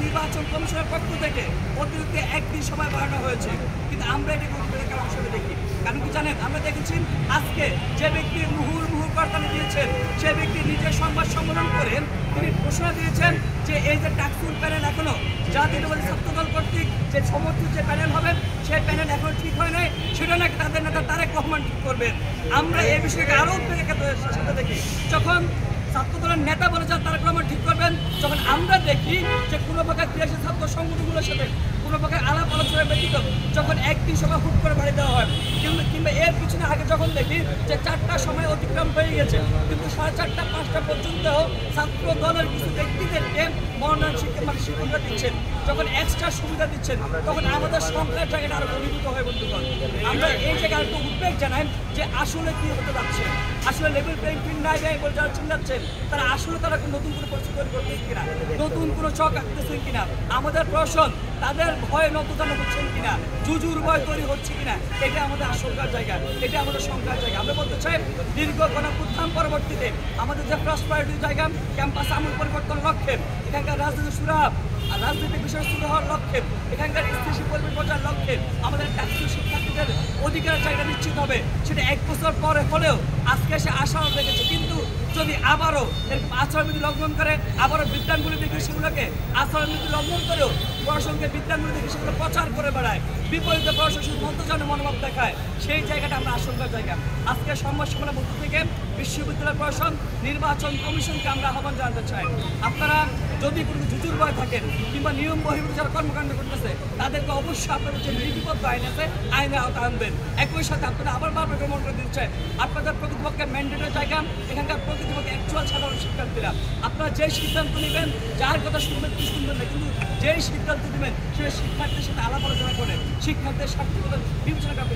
নির্বাচন কমিশনের পক্ষ থেকে অতিরিক্ত একদিন সময় বাড়ানো হয়েছে, কিন্তু আমরা এটাকে উদ্বেগের অংশ দেখি। কারণ কি জানেন, আমরা দেখেছি আজকে যে ব্যক্তি মুহুর্মুহু করতালি দিয়েছেন, সে ব্যক্তি নিজের সংবাদ সম্মেলন করে তিনি ঘোষণা দিয়েছেন যে এই যে টাকসুর প্যানেল এখনো জাতীয়তাবাদী ছাত্রদল কর্তৃক যে সমর্থিত যে প্যানেল হবে সেই প্যানেল এখনো ঠিক হয় নাই, সেটা নাকি তাদের নেতা তারেক রহমান ঠিক করবেন। আমরা এই বিষয়কে আরও উদ্বেগের সাথে দেখি। যখন ছাত্রদলের নেতা বলেছেন তারেক রহমান ঠিক করবেন, যখন আমরা দেখি যে কোনো প্রকার ক্রিয়াশীল ছাত্র সংগঠনগুলোর সাথে কোনো প্রকার আলাপ আলোচনা ব্যতীত যখন একদিন সভা হুট করে বাড়ি দেওয়া হয়, কিংবা এর পিছনে আগে যখন দেখি যে 4টার সময় অতিক্রম হয়ে গেছে, কিন্তু 4:30 5টা পর্যন্ত ছাত্র দলের কিছু ব্যক্তিদেরকে মনোনয়ন শিক্ষকরা দিচ্ছেন, যখন এক্সট্রা সুবিধা দিচ্ছেন, তখন আমাদের সংখ্যার জায়গাটা আরো ঘনীভূত হয়। বন্ধুগণ, আমরা এই জায়গায় একটু উদ্বেগ জানাই যে আসলে কি হতে যাচ্ছে, আসলে লেভেল প্লেইং ফিল্ড নাই দেয় বলে যারা চিল্লাচ্ছেন তারা আসলে তারা নতুন কোনো পরিস্থিতি তৈরি করতেছে কিনা, নতুন কোনো চক আঁকতেছেন কিনা, আমাদের প্রশাসন তাদের ভয়ে নতজানো হচ্ছেন কিনা, জুজুর ভয় তৈরি হচ্ছে কিনা, এটা আমাদের আশঙ্কার জায়গা, এটা আমাদের শঙ্কার জায়গা। আমরা বলতে চাই দীর্ঘ গণপুত্থান পরবর্তীতে আমাদের যে ফার্স্ট প্রায়োরিটির জায়গা ক্যাম্পাস আমূল পরিবর্তন লক্ষ্যে, এখানকার রাজনীতি শুরু আর রাজনৈতিক বিষয় শুরু হওয়ার লক্ষ্যে, এখানকার স্থিতিশীল পরিবেশ বজার লক্ষ্যে আমাদের টাকসু শিক্ষার্থীদের অধিকারের জায়গা নিশ্চিত হবে। সেটা 1 বছর পরে হলেও আজকে সে আশাও রেখেছে, কিন্তু যদি আবারও এর আচরণবিধি লঙ্ঘন করে, আবারও বিদ্যানগুলি দেখে সেগুলোকে আচরণবিধি লঙ্ঘন করেও প্রশাসনকে বিদ্যানগুলি দেখে সেগুলো প্রচার করে বেড়ায়, বিপরীতে প্রশাসন মন্তজনের মনোভাব দেখায়, সেই জায়গাটা আমরা আশঙ্কার জায়গা। আজকে সংবাদ সম্মেলনের মধ্য থেকে বিশ্ববিদ্যালয় প্রশাসন নির্বাচন কমিশনকে আমরা আহ্বান জানাতে চাই, আপনারা যদি কোনো জুজুর ভয় থাকেন কিংবা নিয়ম বহির্ভূত যারা কর্মকাণ্ড করতেছে তাদেরকে অবশ্যই আপনাদের যে নীতিবদ্ধ আইন আছে আইনে আওতা আনবেন। একই সাথে আপনারা আবার বারবার প্রমাণ করে দিচ্ছে আপনাদের প্রকৃতপক্ষের ম্যান্ডেটের জায়গা এখানকার প্রকৃতপক্ষে অ্যাকচুয়াল সাধারণ শিক্ষার্থীরা, আপনারা যেই সিদ্ধান্ত নেবেন, যার কথা শুনবেন কি শুনবেন না, কিন্তু যেই সিদ্ধান্ত নেবেন সেটা শিক্ষার্থীর সাথে আলাপ আলোচনা করে শিক্ষার্থীদের স্বার্থের কথা বিবেচনা করতে